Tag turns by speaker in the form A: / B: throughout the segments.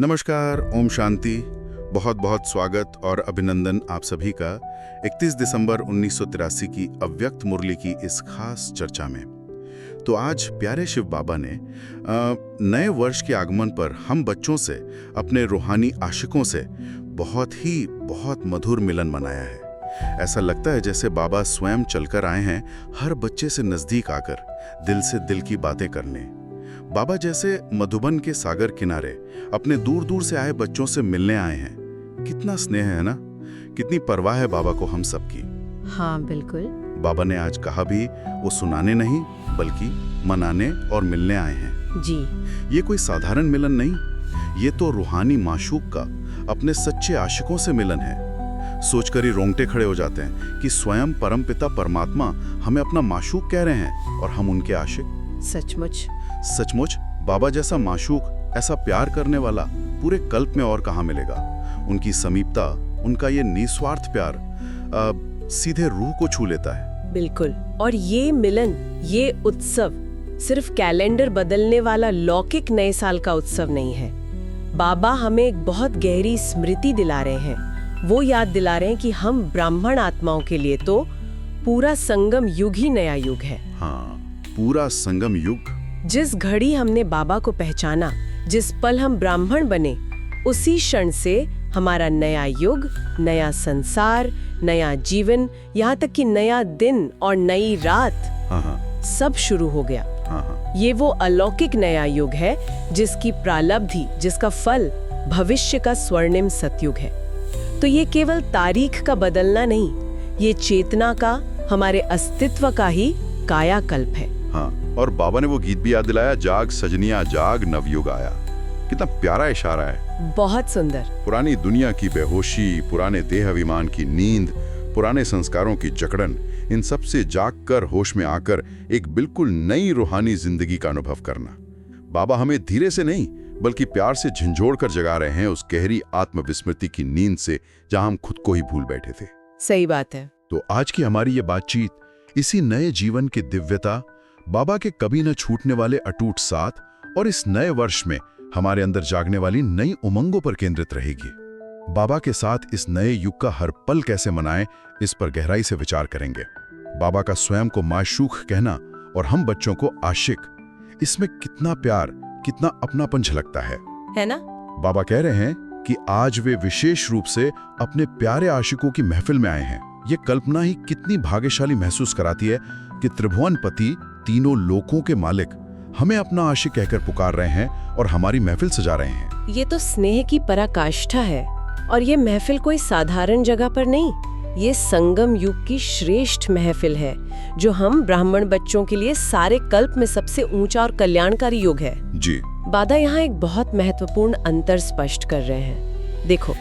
A: नमस्कार, ओम शांति। बहुत बहुत स्वागत और अभिनंदन आप सभी का 31 दिसंबर 1983 की अव्यक्त मुरली की इस खास चर्चा में। तो आज प्यारे शिव बाबा ने नए वर्ष के आगमन पर हम बच्चों से, अपने रूहानी आशिकों से बहुत मधुर मिलन मनाया है। ऐसा लगता है जैसे बाबा स्वयं चलकर आए हैं, हर बच्चे से नजदीक आकर दिल से दिल की बातें करने। बाबा जैसे मधुबन के सागर किनारे अपने दूर दूर से आए बच्चों से मिलने आए हैं। कितना स्नेह है ना, कितनी परवाह है बाबा को हम सबकी।
B: हाँ बिल्कुल।
A: बाबा ने आज कहा भी वो सुनाने नहीं बल्कि मनाने और मिलने आए हैं
B: जी।
A: ये कोई साधारण मिलन नहीं, ये तो रूहानी माशूक का अपने सच्चे आशिकों से मिलन है। सोचकर ही रोंगटे खड़े हो जाते हैं कि स्वयं परमपिता परमात्मा हमें अपना माशूक कह रहे हैं और हम उनके आशिक। सचमुच बाबा जैसा माशूक, ऐसा प्यार करने वाला पूरे कल्प में और कहाँ मिलेगा। उनकी समीपता, उनका ये निस्वार्थ प्यार सीधे रूह को छू लेता है।
B: बिल्कुल। और ये मिलन, ये उत्सव सिर्फ कैलेंडर बदलने वाला लौकिक नए साल का उत्सव नहीं है। बाबा हमें एक बहुत गहरी स्मृति दिला रहे हैं। वो याद दिला रहे हैं कि हम ब्राह्मण आत्माओं के लिए तो पूरा संगम युग ही नया युग है।
A: हाँ, पूरा संगम युग।
B: जिस घड़ी हमने बाबा को पहचाना, जिस पल हम ब्राह्मण बने, उसी क्षण से हमारा नया युग, नया संसार, नया जीवन, यहाँ तक कि नया दिन और नई रात सब शुरू हो गया। ये वो अलौकिक नया युग है जिसकी प्रालब्धि, जिसका फल भविष्य का स्वर्णिम सतयुग है। तो ये केवल तारीख का बदलना नहीं, ये चेतना का, हमारे अस्तित्व का ही कायाकल्प है।
C: हाँ, और बाबा ने वो गीत भी याद दिलाया, जाग सजनिया जाग नवयुग आया। कितना प्यारा इशारा है।
B: बहुत सुंदर।
C: पुरानी दुनिया की बेहोशी, पुराने देह अभिमान की नींद, पुराने संस्कारों की जकड़न, इन सब से जाग कर होश में आकर एक बिल्कुल नई रूहानी जिंदगी का अनुभव करना। बाबा हमें धीरे से नहीं बल्कि प्यार से झंझोड़ कर जगा रहे हैं उस गहरी आत्मविस्मृति की नींद से जहां हम खुद को ही भूल बैठे थे।
B: सही बात है।
C: तो आज की हमारी ये बातचीत इसी नए जीवन की दिव्यता, बाबा के कभी न छूटने वाले अटूट साथ और इस नए वर्ष में हमारे अंदर जागने वाली नई उमंगों पर केंद्रित रहेगी। बाबा के साथ इस नए युग का हर पल कैसे मनाएं, इस पर गहराई से विचार करेंगे। बाबा का स्वयं को माशूक कहना और हम बच्चों को आशिक, इसमें कितना प्यार, कितना अपनापन झलकता है
B: ना?
C: बाबा कह रहे हैं कि आज वे विशेष रूप से अपने प्यारे आशिकों की महफिल में आए हैं। ये कल्पना ही कितनी भाग्यशाली महसूस कराती है कि त्रिभुवनपति, तीनों लोकों के मालिक हमें अपना आशिक कहकर पुकार रहे हैं और हमारी महफिल सजा रहे हैं।
B: ये तो स्नेह की पराकाष्ठा है। और ये महफिल कोई साधारण जगह पर नहीं, ये संगम युग की श्रेष्ठ महफिल है, जो हम ब्राह्मण बच्चों के लिए सारे कल्प में सबसे ऊंचा और कल्याणकारी युग है।
C: जी।
B: बाबा यहाँ एक बहुत महत्वपूर्ण अंतर स्पष्ट कर रहे हैं। देखो,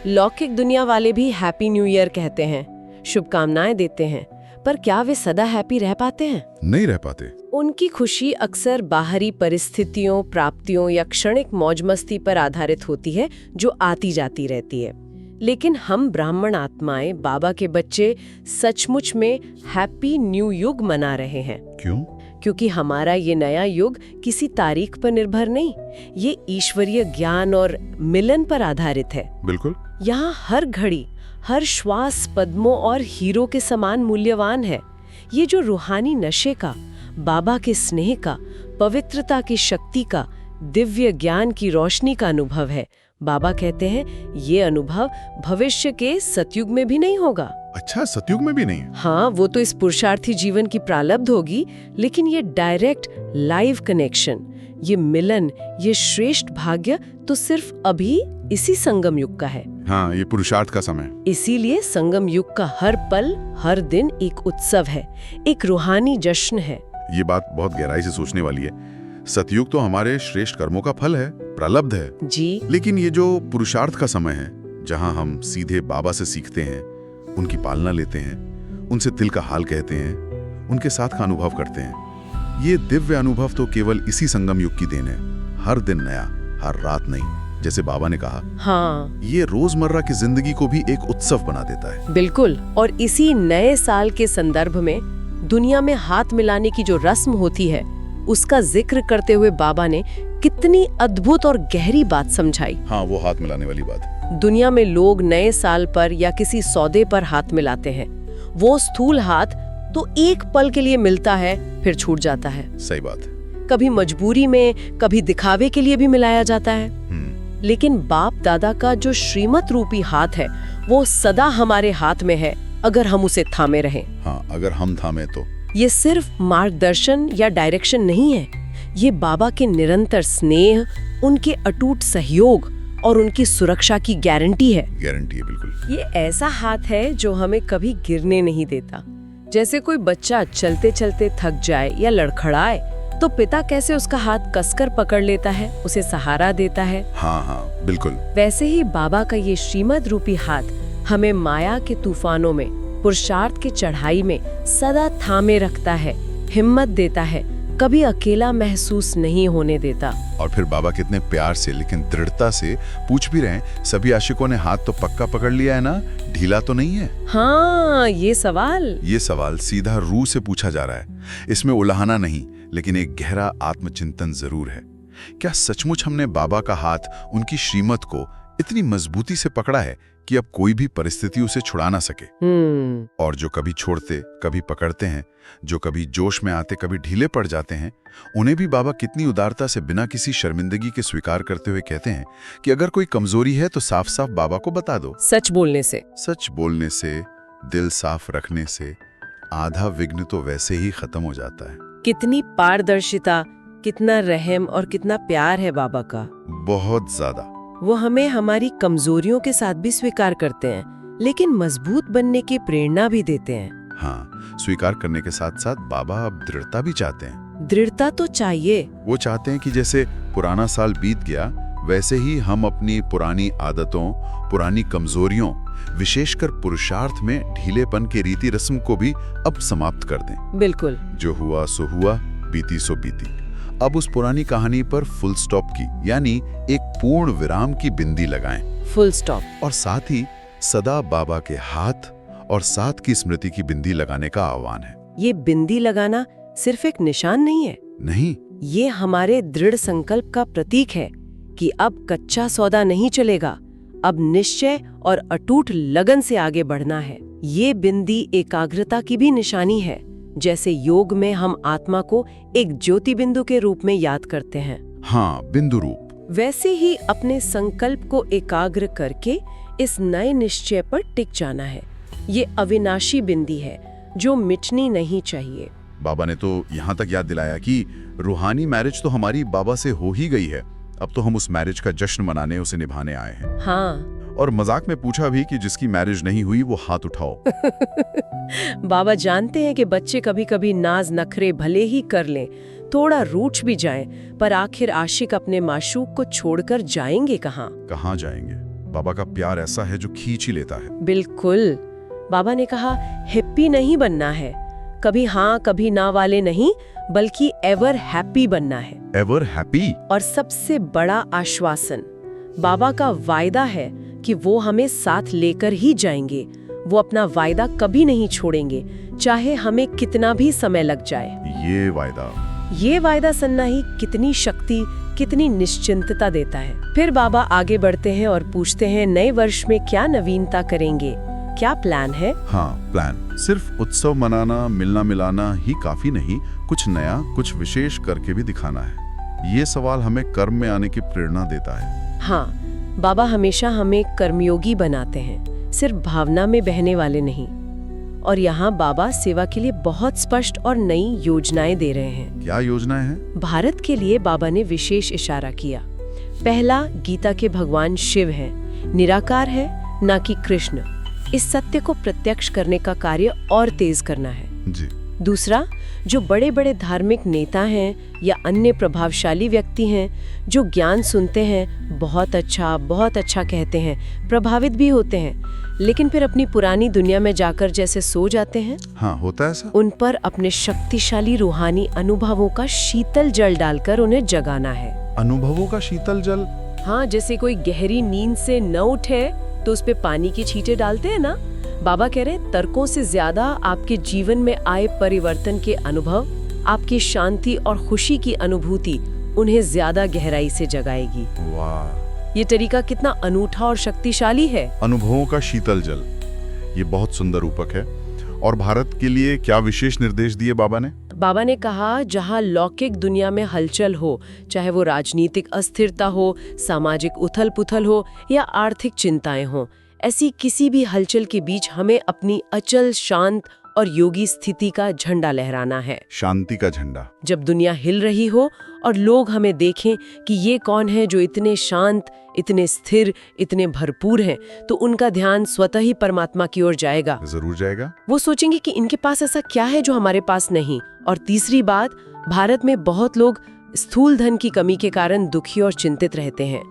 B: लौकिक दुनिया वाले भी हैप्पी न्यू ईयर कहते हैं, शुभकामनाएं देते हैं, पर क्या वे सदा हैप्पी रह पाते हैं?
C: नहीं रह पाते।
B: उनकी खुशी अक्सर बाहरी परिस्थितियों, प्राप्तियों या क्षणिक मौज मस्ती पर आधारित होती है, जो आती जाती रहती है। लेकिन हम ब्राह्मण आत्माएं, बाबा के बच्चे, सचमुच में हैप्पी न्यू युग मना रहे हैं।
C: क्यों?
B: क्योंकि हमारा ये नया युग किसी तारीख पर निर्भर नहीं, ये ईश्वरीय ज्ञान और मिलन पर आधारित है।
C: बिल्कुल।
B: यहाँ हर घड़ी, हर श्वास पद्मों और हीरो के समान मूल्यवान है। ये जो रूहानी नशे का, बाबा के स्नेह का, पवित्रता की शक्ति का, दिव्य ज्ञान की रोशनी का अनुभव है। बाबा कहते हैं ये अनुभव भविष्य के सतयुग में भी नहीं होगा।
C: अच्छा, सतयुग में भी नहीं?
B: हाँ, वो तो इस पुरुषार्थी जीवन की प्रालब्ध होगी, लेकिन ये डायरेक्ट लाइव कनेक्शन, ये मिलन, ये श्रेष्ठ भाग्य तो सिर्फ अभी इसी संगम युग का है।
C: हाँ, ये पुरुषार्थ का समय।
B: इसीलिए संगम युग का हर पल, हर दिन एक उत्सव है, एक रूहानी जश्न है।
C: ये बात बहुत गहराई से सोचने वाली है। सतयुग तो हमारे श्रेष्ठ कर्मों का फल है, प्रालब्ध है
B: जी।
C: लेकिन ये जो पुरुषार्थ का समय है, जहाँ हम सीधे बाबा से सीखते हैं, उनकी पालना लेते हैं, उनसे दिल का हाल कहते हैं, उनके साथ का अनुभव करते हैं, ये दिव्य अनुभव तो केवल इसी संगम युग की देन है। हर दिन नया, हर रात नहीं, जैसे बाबा ने कहा।
B: हाँ,
C: ये रोजमर्रा की जिंदगी को भी एक उत्सव बना देता है।
B: बिल्कुल। और इसी नए साल के संदर्भ में दुनिया में हाथ मिलाने की जो रस्म होती है, उसका जिक्र करते हुए बाबा ने कितनी अद्भुत और गहरी बात समझाई।
C: हाँ, वो हाथ मिलाने वाली बात।
B: दुनिया में लोग नए साल पर या किसी सौदे पर हाथ मिलाते हैं। वो स्थूल हाथ तो एक पल के लिए मिलता है, फिर छूट जाता है।
C: सही बात।
B: कभी मजबूरी में, कभी दिखावे के लिए भी मिलाया जाता है। लेकिन बाप दादा का जो श्रीमत रूपी हाथ है, वो सदा हमारे हाथ में है, अगर हम उसे थामे रहें।
C: हाँ, अगर हम थामे तो।
B: ये सिर्फ मार्गदर्शन या डायरेक्शन नहीं है, ये बाबा के निरंतर स्नेह, उनके अटूट सहयोग और उनकी सुरक्षा की गारंटी है।
C: गारंटी है, बिल्कुल।
B: ये ऐसा हाथ है जो हमें कभी गिरने नहीं देता। जैसे कोई बच्चा चलते चलते थक जाए या लड़खड़ाए, तो पिता कैसे उसका हाथ कसकर पकड़ लेता है, उसे सहारा देता है।
C: हाँ, बिल्कुल।
B: वैसे ही बाबा का ये श्रीमद रूपी हाथ हमें माया के तूफानों में, पुरुषार्थ की चढ़ाई में सदा थामे रखता है, हिम्मत देता है, कभी अकेला महसूस नहीं होने देता।
C: और फिर बाबा कितने प्यार से लेकिन दृढ़ता से पूछ भी रहे हैं, सभी आशिकों ने हाथ तो पक्का पकड़ लिया है ना, ढीला तो नहीं है?
B: हाँ, ये सवाल
C: सीधा रूह से पूछा जा रहा है। इसमें उलाहना नहीं, लेकिन एक गहरा आत्मचिंतन जरूर है। क्या सचमुच हमने बाबा का हाथ, उनकी श्रीमत को इतनी मजबूती से पकड़ा है कि अब कोई भी परिस्थिति उसे छुड़ा ना सके? और जो कभी छोड़ते, कभी पकड़ते हैं, जो कभी जोश में आते, कभी ढीले पड़ जाते हैं, उन्हें भी बाबा कितनी उदारता से, बिना किसी शर्मिंदगी के स्वीकार करते हुए कहते हैं कि अगर कोई कमजोरी है तो साफ साफ बाबा को बता दो।
B: सच बोलने से,
C: दिल साफ रखने से आधा विघ्न तो वैसे ही खत्म हो जाता है।
B: कितनी पारदर्शिता, कितना रहम और कितना प्यार है बाबा का।
C: बहुत ज्यादा।
B: वो हमें हमारी कमजोरियों के साथ भी स्वीकार करते हैं, लेकिन मजबूत बनने की प्रेरणा भी देते हैं।
C: हाँ, स्वीकार करने के साथ साथ बाबा अब दृढ़ता भी चाहते हैं।
B: दृढ़ता तो चाहिए।
C: वो चाहते हैं कि जैसे पुराना साल बीत गया, वैसे ही हम अपनी पुरानी आदतों, पुरानी कमजोरियों, विशेषकर पुरुषार्थ में ढीलेपन के रीति रस्म को भी अब समाप्त कर दें।
B: बिल्कुल।
C: जो हुआ सो हुआ, बीती सो बीती। अब उस पुरानी कहानी पर फुल स्टॉप की, यानी एक पूर्ण विराम की बिंदी लगाएं।
B: Full stop.
C: और साथ ही सदा बाबा के हाथ और साथ की स्मृति की बिंदी लगाने का आह्वान है।
B: ये बिंदी लगाना सिर्फ एक निशान नहीं है।
C: नहीं,
B: ये हमारे दृढ़ संकल्प का प्रतीक है कि अब कच्चा सौदा नहीं चलेगा, अब निश्चय और अटूट लगन से आगे बढ़ना है। ये बिंदी एकाग्रता की भी निशानी है, जैसे योग में हम आत्मा को एक ज्योति बिंदु के रूप में याद करते हैं।
C: हाँ, बिंदु रूप।
B: वैसे ही अपने संकल्प को एकाग्र करके इस नए निश्चय पर टिक जाना है। ये अविनाशी बिंदी है जो मिटनी नहीं चाहिए।
C: बाबा ने तो यहाँ तक याद दिलाया कि रूहानी मैरिज तो हमारी बाबा से हो ही गई है, अब तो हम उस मैरिज का जश्न मनाने, उसे निभाने आए हैं।
B: हाँ।
C: और मजाक में पूछा भी कि जिसकी मैरिज नहीं हुई वो हाथ उठाओ।
B: बाबा जानते हैं कि बच्चे कभी कभी नाज नखरे भले ही कर लें, थोड़ा रूठ भी जाएं, पर आखिर आशिक अपने माशूक को छोड़कर जाएंगे कहाँ
C: जाएंगे? बाबा का प्यार ऐसा है जो खींच ही लेता है।
B: बिल्कुल। बाबा ने कहा, हिप्पी नहीं बनना है, कभी हाँ कभी ना वाले नहीं, बल्कि एवर हैप्पी बनना है।
C: Ever happy.
B: और सबसे बड़ा आश्वासन, बाबा का वायदा है कि वो हमें साथ लेकर ही जाएंगे। वो अपना वायदा कभी नहीं छोड़ेंगे, चाहे हमें कितना भी समय लग जाए। ये वायदा सुनना ही कितनी शक्ति, कितनी निश्चिंतता देता है। फिर बाबा आगे बढ़ते हैं और पूछते हैं, नए वर्ष में क्या नवीनता करेंगे, क्या प्लान है?
C: हाँ, प्लान। सिर्फ उत्सव मनाना, मिलना मिलाना ही काफी नहीं, कुछ नया, कुछ विशेष करके भी दिखाना है। ये सवाल हमें कर्म में आने की प्रेरणा देता है।
B: हाँ, बाबा हमेशा हमें कर्मयोगी बनाते हैं, सिर्फ भावना में बहने वाले नहीं। और यहाँ बाबा सेवा के लिए बहुत स्पष्ट और नई योजनाएं दे रहे हैं।
C: क्या योजनाएं हैं?
B: भारत के लिए बाबा ने विशेष इशारा किया। पहला, गीता के भगवान शिव हैं, निराकार है, ना कि कृष्ण। इस सत्य को प्रत्यक्ष करने का कार्य और तेज करना है।
C: जी।
B: दूसरा, जो बड़े बड़े धार्मिक नेता हैं या अन्य प्रभावशाली व्यक्ति हैं, जो ज्ञान सुनते हैं, बहुत अच्छा कहते हैं, प्रभावित भी होते हैं, लेकिन फिर अपनी पुरानी दुनिया में जाकर जैसे सो जाते हैं।
C: हाँ, होता है ऐसा।
B: उन पर अपने शक्तिशाली रूहानी अनुभवों का शीतल जल डालकर उन्हें जगाना है।
C: अनुभवों का शीतल जल?
B: हाँ, जैसे कोई गहरी नींद से न उठे तो उस पे पानी की छींटे डालते हैं ना। बाबा कह रहे, तर्कों से ज्यादा आपके जीवन में आए परिवर्तन के अनुभव, आपकी शांति और खुशी की अनुभूति, उन्हें ज्यादा गहराई से जगाएगी।
C: वाह,
B: ये तरीका कितना अनूठा और शक्तिशाली है।
C: अनुभवों का शीतल जल, ये बहुत सुंदर रूपक है। और भारत के लिए क्या विशेष निर्देश दिए बाबा ने?
B: बाबा ने कहा, जहां लौकिक दुनिया में हलचल हो, चाहे वो राजनीतिक अस्थिरता हो, सामाजिक उथल-पुथल हो या आर्थिक चिंताएं हो, ऐसी किसी भी हलचल के बीच हमें अपनी अचल, शांत और योगी स्थिति का झंडा लहराना है।
C: शांति का झंडा।
B: जब दुनिया हिल रही हो और लोग हमें देखें कि ये कौन है जो इतने शांत, इतने स्थिर, इतने भरपूर हैं, तो उनका ध्यान स्वतः ही परमात्मा की ओर जाएगा।
C: जरूर जाएगा।
B: वो सोचेंगे कि इनके पास ऐसा क्या है जो हमारे पास नहीं। और तीसरी बात, भारत में बहुत लोग स्थूल धन की कमी के कारण दुखी और चिंतित रहते हैं।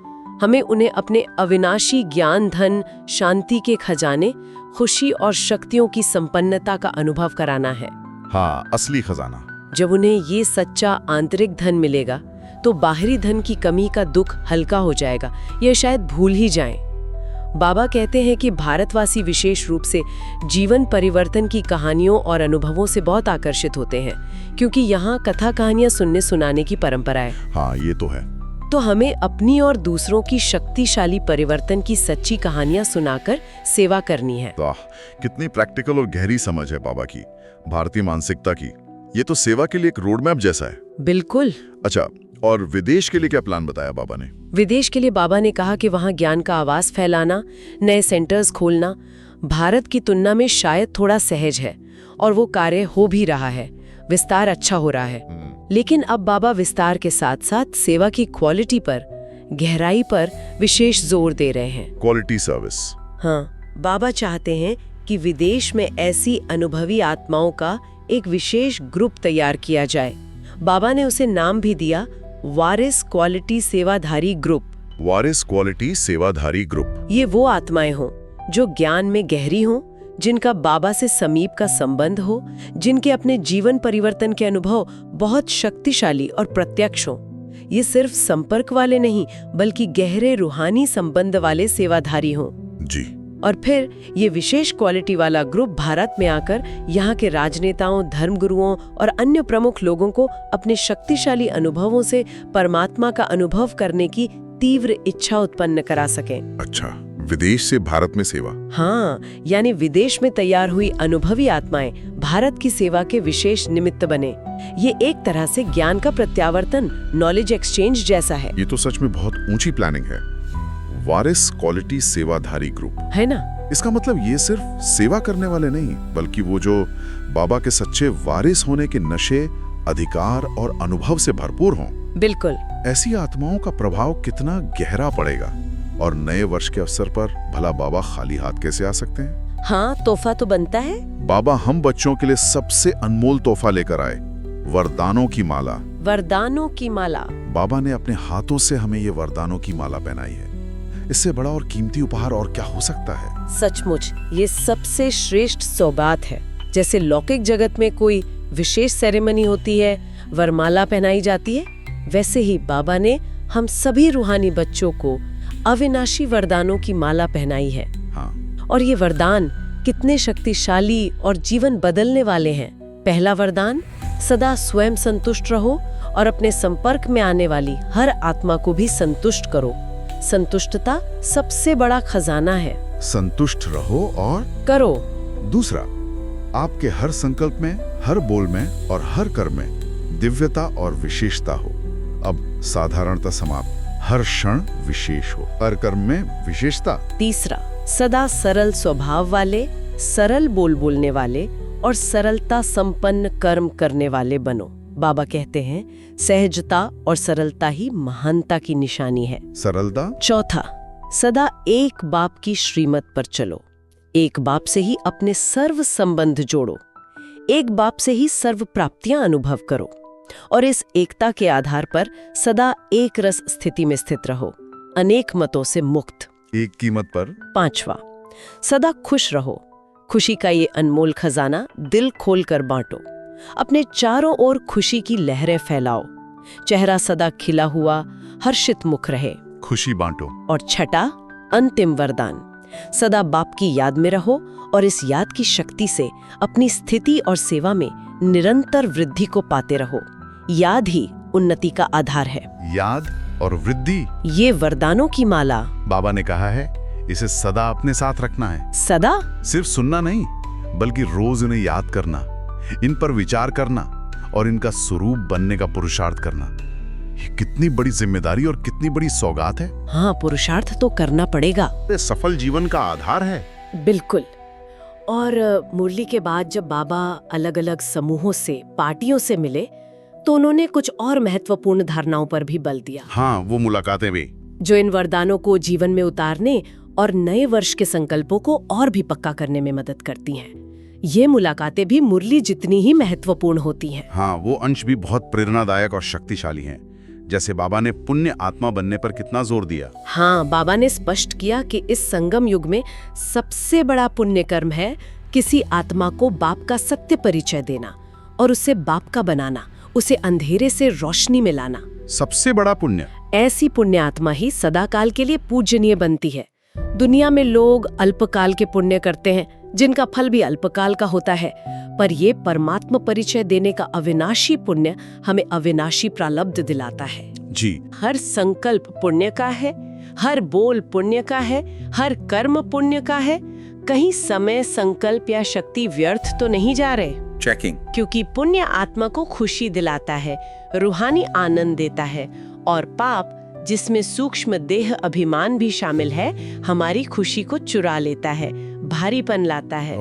B: हमें उन्हें अपने अविनाशी ज्ञान, धन, शांति के खजाने, खुशी और शक्तियों की संपन्नता का अनुभव कराना है।
C: हाँ, असली खजाना।
B: जब उन्हें ये सच्चा आंतरिक धन मिलेगा तो बाहरी धन की कमी का दुख हल्का हो जाएगा, ये शायद भूल ही जाएं। बाबा कहते हैं कि भारतवासी विशेष रूप से जीवन परिवर्तन की कहानियों और अनुभवों से बहुत आकर्षित होते हैं, क्योंकि यहाँ कथा कहानियां सुनने सुनाने की परंपरा है।
C: हाँ, ये तो है।
B: तो हमें अपनी और दूसरों की शक्तिशाली परिवर्तन की सच्ची कहानियां सुनाकर सेवा करनी है।
C: वाह, कितनी प्रैक्टिकल और गहरी समझ है बाबा की, भारतीय मानसिकता की। ये तो सेवा के लिए एक रोड मैप जैसा है।
B: बिल्कुल।
C: अच्छा, और विदेश के लिए क्या प्लान बताया बाबा ने?
B: विदेश के लिए बाबा ने कहा कि वहाँ ज्ञान का आवाज फैलाना, नए सेंटर्स खोलना भारत की तुलना में शायद थोड़ा सहज है, और वो कार्य हो भी रहा है। विस्तार अच्छा हो रहा है। लेकिन अब बाबा विस्तार के साथ साथ सेवा की क्वालिटी पर, गहराई पर विशेष जोर दे रहे हैं।
C: Quality service.
B: हाँ, बाबा चाहते हैं कि विदेश में ऐसी अनुभवी आत्माओं का एक विशेष ग्रुप तैयार किया जाए। बाबा ने उसे नाम भी दिया, वारिस क्वालिटी सेवाधारी ग्रुप।
C: वारिस क्वालिटी सेवाधारी ग्रुप।
B: ये वो आत्माएं हों जो ज्ञान में गहरी हों, जिनका बाबा से समीप का संबंध हो, जिनके अपने जीवन परिवर्तन के अनुभव बहुत शक्तिशाली और प्रत्यक्ष हों। ये सिर्फ संपर्क वाले नहीं, बल्कि गहरे रूहानी संबंध वाले सेवाधारी हों।
C: जी।
B: और फिर ये विशेष क्वालिटी वाला ग्रुप भारत में आकर यहाँ के राजनेताओं, धर्मगुरुओं और अन्य प्रमुख लोगों को अपने शक्तिशाली अनुभवों से परमात्मा का अनुभव करने की तीव्र इच्छा उत्पन्न करा सकें।
C: अच्छा, विदेश से भारत में सेवा।
B: हाँ, यानी विदेश में तैयार हुई अनुभवी आत्माएं भारत की सेवा के विशेष निमित्त बने। ये एक तरह से ज्ञान का प्रत्यावर्तन, नॉलेज एक्सचेंज जैसा है।
C: ये तो सच में बहुत ऊंची प्लानिंग है। वारिस क्वालिटी सेवाधारी ग्रुप,
B: है ना?
C: इसका मतलब ये सिर्फ सेवा करने वाले नहीं, बल्कि वो जो बाबा के सच्चे वारिस होने के नशे, अधिकार और अनुभव से भरपूर हों।
B: बिल्कुल।
C: ऐसी आत्माओं का प्रभाव कितना गहरा पड़ेगा। और नए वर्ष के अवसर पर भला बाबा खाली हाथ कैसे आ सकते हैं?
B: हाँ, तोहफा तो बनता है।
C: बाबा हम बच्चों के लिए सबसे अनमोल तोहफा लेकर आए, वरदानों की माला।
B: वरदानों की माला।
C: बाबा ने अपने हाथों से हमें ये वरदानों की माला पहनाई है। इससे बड़ा और कीमती उपहार और क्या हो सकता है?
B: सचमुच ये सबसे श्रेष्ठ सौगात है। जैसे लौकिक जगत में कोई विशेष सेरेमनी होती है, वरमाला पहनाई जाती है, वैसे ही बाबा ने हम सभी रूहानी बच्चों को अविनाशी वरदानों की माला पहनाई है।
C: हाँ।
B: और ये वरदान कितने शक्तिशाली और जीवन बदलने वाले हैं। पहला वरदान, सदा स्वयं संतुष्ट रहो और अपने संपर्क में आने वाली हर आत्मा को भी संतुष्ट करो। संतुष्टता सबसे बड़ा खजाना है।
C: संतुष्ट रहो और
B: करो।
C: दूसरा, आपके हर संकल्प में, हर बोल में और हर कर्म में दिव्यता और विशेषता हो। अब साधारणता समाप्त, हर क्षण विशेष हो, हर कर्म में विशेषता।
B: तीसरा, सदा सरल स्वभाव वाले, सरल बोलने वाले और सरलता संपन्न कर्म करने वाले बनो। बाबा कहते हैं, सहजता और सरलता ही महानता की निशानी है।
C: सरलता।
B: चौथा, सदा एक बाप की श्रीमत पर चलो। एक बाप से ही अपने सर्व संबंध जोड़ो। एक बाप से ही सर्व प्राप्तियां अनुभव करो। और इस एकता के आधार पर सदा एक रस स्थिति में स्थित रहो, अनेक मतों से मुक्त।
C: एक कीमत पर।
B: पांचवा, सदा खुश रहो। खुशी का ये अनमोल खजाना दिल खोलकर बांटो। अपने चारों ओर खुशी की लहरें फैलाओ। चेहरा सदा खिला हुआ, हर्षित मुख रहे।
C: खुशी बांटो।
B: और छठा, अंतिम वरदान, सदा बाप की याद में रहो और इस याद की शक्ति से अपनी स्थिति और सेवा में निरंतर वृद्धि को पाते रहो। याद ही उन्नति का आधार है।
C: याद और वृद्धि,
B: ये वरदानों की माला।
C: बाबा ने कहा है इसे सदा अपने साथ रखना है।
B: सदा?
C: सिर्फ सुनना नहीं, बल्कि रोज इन्हें याद करना, इन पर विचार करना और इनका स्वरूप बनने का पुरुषार्थ करना। ये कितनी बड़ी जिम्मेदारी और कितनी बड़ी सौगात है।
B: हाँ, पुरुषार्थ तो करना पड़ेगा।
C: ये सफल जीवन का आधार है।
B: बिल्कुल। और मुरली के बाद जब बाबा अलग अलग समूहों से, पार्टियों से मिले, तो उन्होंने कुछ और महत्वपूर्ण धारणाओं पर भी बल दिया।
C: हाँ, वो मुलाकातें भी,
B: जो इन वरदानों को जीवन में उतारने और नए वर्ष के संकल्पों को और भी पक्का करने में मदद करती हैं। ये मुलाकातें भी मुरली जितनी ही महत्वपूर्ण होती हैं।
C: हाँ, वो अंश भी बहुत प्रेरणादायक और शक्तिशाली हैं। जैसे बाबा ने पुण्य आत्मा बनने पर कितना जोर दिया।
B: हाँ, बाबा ने स्पष्ट किया कि इस संगम युग में सबसे बड़ा पुण्य कर्म है किसी आत्मा को बाप का सत्य परिचय देना और उसे बाप का बनाना, उसे अंधेरे से रोशनी में लाना।
C: सबसे बड़ा पुण्य।
B: ऐसी पुण्य आत्मा ही सदाकाल के लिए पूजनीय बनती है। दुनिया में लोग अल्पकाल के पुण्य करते हैं, जिनका फल भी अल्पकाल का होता है, पर ये परमात्मा परिचय देने का अविनाशी पुण्य हमें अविनाशी प्रालब्ध दिलाता है।
C: जी,
B: हर संकल्प पुण्य का है, हर बोल पुण्य का है, हर कर्म पुण्य का है। कहीं समय, संकल्प या शक्ति व्यर्थ तो नहीं जा रहे।
C: चेकिंग।
B: क्योंकि पुण्य आत्मा को खुशी दिलाता है, रूहानी आनंद देता है, और पाप, जिसमें सूक्ष्म देह अभिमान भी शामिल है, हमारी खुशी को चुरा लेता है, भारीपन लाता है।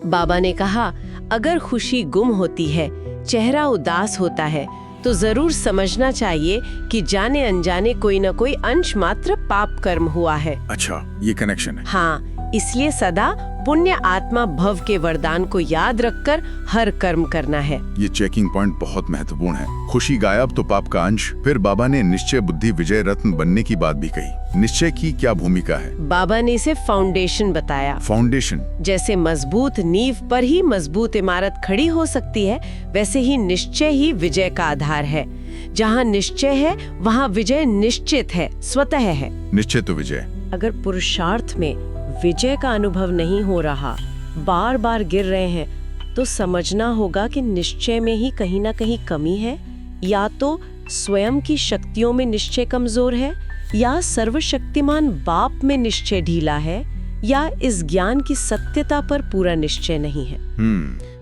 B: बाबा ने कहा, अगर खुशी गुम होती है, चेहरा उदास होता है, तो जरूर समझना चाहिए कि जाने अनजाने कोई न कोई अंश मात्र पाप कर्म हुआ है।
C: अच्छा, ये कनेक्शन है।
B: हाँ, इसलिए सदा पुण्य आत्मा भव के वरदान को याद रखकर हर कर्म करना है।
C: ये चेकिंग पॉइंट बहुत महत्वपूर्ण है। खुशी गायब तो पाप का अंश। फिर बाबा ने निश्चय बुद्धि विजय रत्न बनने की बात भी कही। निश्चय की क्या भूमिका है?
B: बाबा ने इसे फाउंडेशन बताया।
C: फाउंडेशन?
B: जैसे मजबूत नींव पर ही मजबूत इमारत खड़ी हो सकती है, वैसे ही निश्चय ही विजय का आधार है। जहाँ निश्चय है, वहाँ विजय निश्चित है, स्वतः है।
C: निश्चय तो विजय।
B: अगर पुरुषार्थ में विजय का अनुभव नहीं हो रहा, बार बार गिर रहे हैं, तो समझना होगा कि निश्चय में ही कहीं ना कहीं कमी है। या तो स्वयं की शक्तियों में निश्चय कमजोर है, या सर्वशक्तिमान बाप में निश्चय ढीला है, या इस ज्ञान की सत्यता पर पूरा निश्चय नहीं है।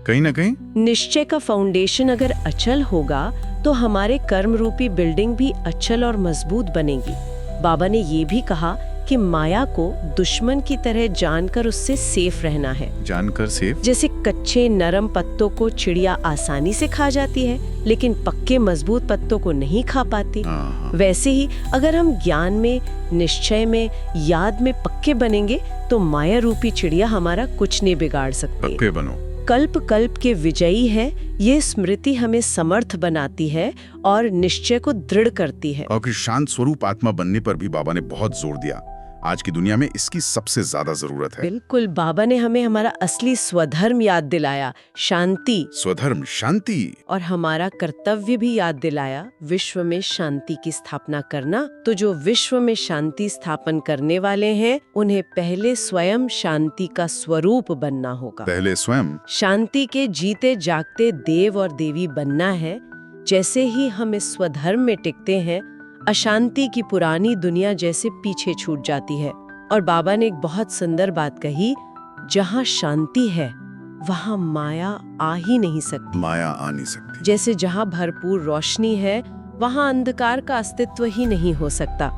C: कहीं ना कहीं
B: निश्चय का फाउंडेशन अगर अचल होगा, तो हमारे कर्म रूपी बिल्डिंग भी अचल और मजबूत बनेगी। बाबा ने ये भी कहा कि माया को दुश्मन की तरह जानकर उससे सेफ रहना है।
C: जानकर सेफ?
B: जैसे कच्चे नरम पत्तों को चिड़िया आसानी से खा जाती है, लेकिन पक्के मजबूत पत्तों को नहीं खा पाती। वैसे ही अगर हम ज्ञान में, निश्चय में, याद में पक्के बनेंगे, तो माया रूपी चिड़िया हमारा कुछ नहीं बिगाड़ सकती।
C: पक्के बनो।
B: कल्प कल्प के विजयी है, ये स्मृति हमें समर्थ बनाती है और निश्चय को दृढ़ करती है।
C: और शांत स्वरूप आत्मा बनने पर भी बाबा ने बहुत जोर दिया। आज की दुनिया में इसकी सबसे ज्यादा जरूरत है।
B: बिल्कुल, बाबा ने हमें हमारा असली स्वधर्म याद दिलाया, शांति।
C: स्वधर्म, शांति।
B: और हमारा कर्तव्य भी याद दिलाया, विश्व में शांति की स्थापना करना। तो जो विश्व में शांति स्थापन करने वाले हैं, उन्हें पहले स्वयं शांति का स्वरूप बनना होगा।
C: पहले स्वयं
B: शांति के जीते जागते देव और देवी बनना है। जैसे ही हम इस स्वधर्म में टिकते हैं, अशांति की पुरानी दुनिया जैसे पीछे छूट जाती है। और बाबा ने एक बहुत सुंदर बात कही, जहाँ शांति है, वहाँ माया आ ही नहीं सकती।
C: माया आ नहीं सकती।
B: जैसे जहाँ भरपूर रोशनी है, वहाँ अंधकार का अस्तित्व ही नहीं हो सकता।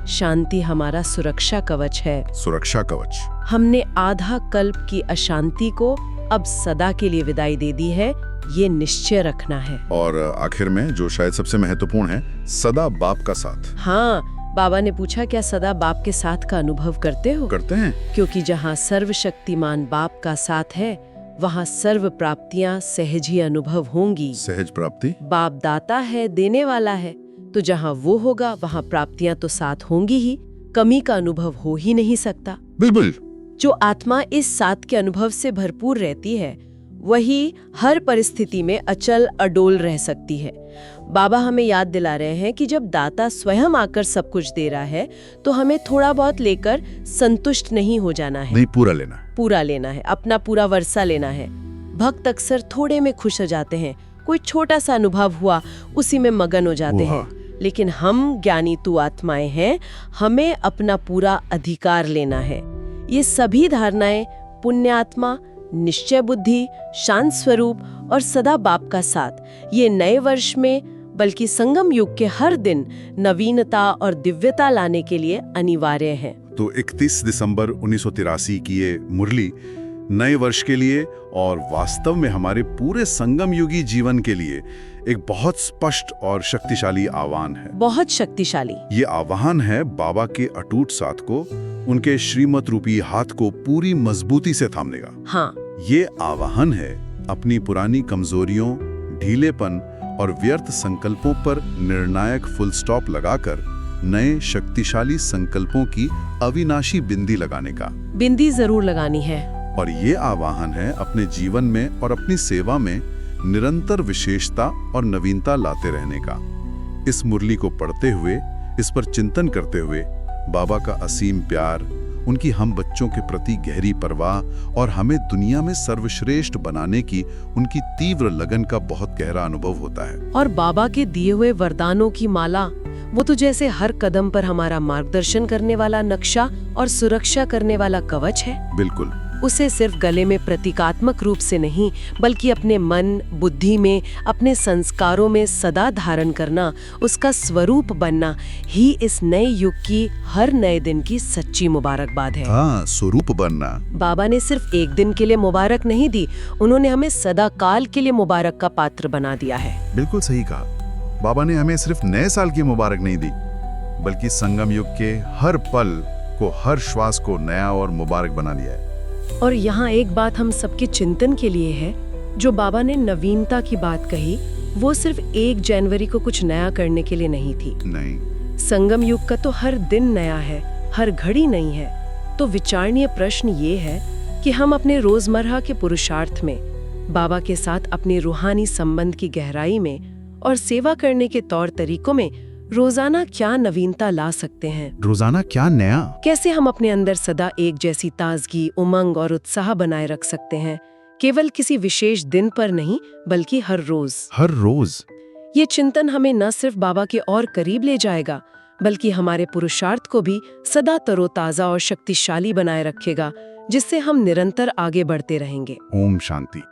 B: शांति हमारा सुरक्षा कवच है।
C: सुरक्षा कवच।
B: हमने आधा कल्प की अशांति को अब सदा के लिए विदाई दे दी है, ये निश्चय रखना है।
C: और आखिर में जो शायद सबसे महत्वपूर्ण है, सदा बाप का साथ।
B: हाँ, बाबा ने पूछा, क्या सदा बाप के साथ का अनुभव करते हो?
C: करते हैं।
B: क्योंकि जहाँ सर्वशक्तिमान बाप का साथ है, वहाँ सर्व प्राप्तियाँ सहज ही अनुभव होंगी।
C: सहज प्राप्ति?
B: बाप दाता है, देने वाला है, तो जहाँ वो होगा, वहाँ प्राप्तियाँ तो साथ होंगी ही, कमी का अनुभव हो ही नहीं सकता।
C: बिल्कुल।
B: जो आत्मा इस साथ के अनुभव से भरपूर रहती है, वही हर परिस्थिति में अचल अडोल रह सकती है। बाबा हमें याद दिला रहे हैं कि जब दाता स्वयं आकर सब कुछ दे रहा है, तो हमें थोड़ा बहुत लेकर संतुष्ट नहीं हो जाना है।
C: नहीं, पूरा लेना है।
B: पूरा लेना है, अपना पूरा वर्षा लेना है। भक्त अक्सर थोड़े में खुश हो जाते हैं, कोई छोटा सा अनुभव हुआ, उसी में मगन हो जाते
C: वाह।
B: हैं। लेकिन हम ज्ञानी तू आत्माएं हैं, हमें अपना पूरा अधिकार लेना है। ये सभी धारणाएं पुण्यात्मा, निश्चय बुद्धि, शांत स्वरूप और सदा बाप का साथ, ये नए वर्ष में बल्कि संगम युग के हर दिन नवीनता और दिव्यता लाने के लिए अनिवार्य है।
A: तो 31 दिसंबर 1983 की ये मुरली नए वर्ष के लिए और वास्तव में हमारे पूरे संगम युगी जीवन के लिए एक बहुत स्पष्ट और शक्तिशाली आह्वान है।
B: बहुत शक्तिशाली।
A: ये आह्वान है बाबा के अटूट साथ को, उनके श्रीमत रूपी हाथ को पूरी मजबूती से थामने का।
B: हाँ,
A: ये आह्वान है अपनी पुरानी कमजोरियों, ढीलेपन और व्यर्थ संकल्पों पर निर्णायक फुल स्टॉप लगाकर नए शक्तिशाली संकल्पों की अविनाशी बिंदी लगाने का।
B: बिंदी जरूर लगानी है।
A: और ये आह्वान है अपने जीवन में और अपनी सेवा में निरंतर विशेषता और नवीनता लाते रहने का। इस मुरली को पढ़ते हुए, इस पर चिंतन करते हुए बाबा का असीम प्यार, उनकी हम बच्चों के प्रति गहरी परवाह और हमें दुनिया में सर्वश्रेष्ठ बनाने की उनकी तीव्र लगन का बहुत गहरा अनुभव होता है।
B: और बाबा के दिए हुए वरदानों की माला, वो तो जैसे हर कदम पर हमारा मार्गदर्शन करने वाला नक्शा और सुरक्षा करने वाला कवच है।
A: बिल्कुल।
B: उसे सिर्फ गले में प्रतीकात्मक रूप से नहीं, बल्कि अपने मन, बुद्धि में, अपने संस्कारों में सदा धारण करना, उसका स्वरूप बनना ही इस नए युग की हर नए दिन की सच्ची मुबारकबाद है।
C: हाँ, स्वरूप बनना।
B: बाबा ने सिर्फ एक दिन के लिए मुबारक नहीं दी, उन्होंने हमें सदा काल के लिए मुबारक का पात्र बना दिया है।
C: बिल्कुल सही कहा। बाबा ने हमें सिर्फ नए साल की मुबारक नहीं दी, बल्कि संगम युग के हर पल को, हर श्वास को नया और मुबारक बना दिया है।
B: और यहाँ एक बात हम सबके चिंतन के लिए है, जो बाबा ने नवीनता की बात कही, वो सिर्फ 1 जनवरी को कुछ नया करने के लिए नहीं थी।
C: नहीं,
B: संगम युग का तो हर दिन नया है, हर घड़ी नई है। तो विचारणीय प्रश्न ये है कि हम अपने रोजमर्रा के पुरुषार्थ में, बाबा के साथ अपने रूहानी संबंध की गहराई में और सेवा करने के तौर तरीकों में रोजाना क्या नवीनता ला सकते हैं।
C: रोजाना क्या नया?
B: कैसे हम अपने अंदर सदा एक जैसी ताजगी, उमंग और उत्साह बनाए रख सकते हैं, केवल किसी विशेष दिन पर नहीं, बल्कि हर रोज।
C: हर रोज।
B: ये चिंतन हमें न सिर्फ बाबा के और करीब ले जाएगा, बल्कि हमारे पुरुषार्थ को भी सदा तरोताजा और शक्तिशाली बनाए रखेगा, जिससे हम निरंतर आगे बढ़ते रहेंगे।
C: ओम शांति।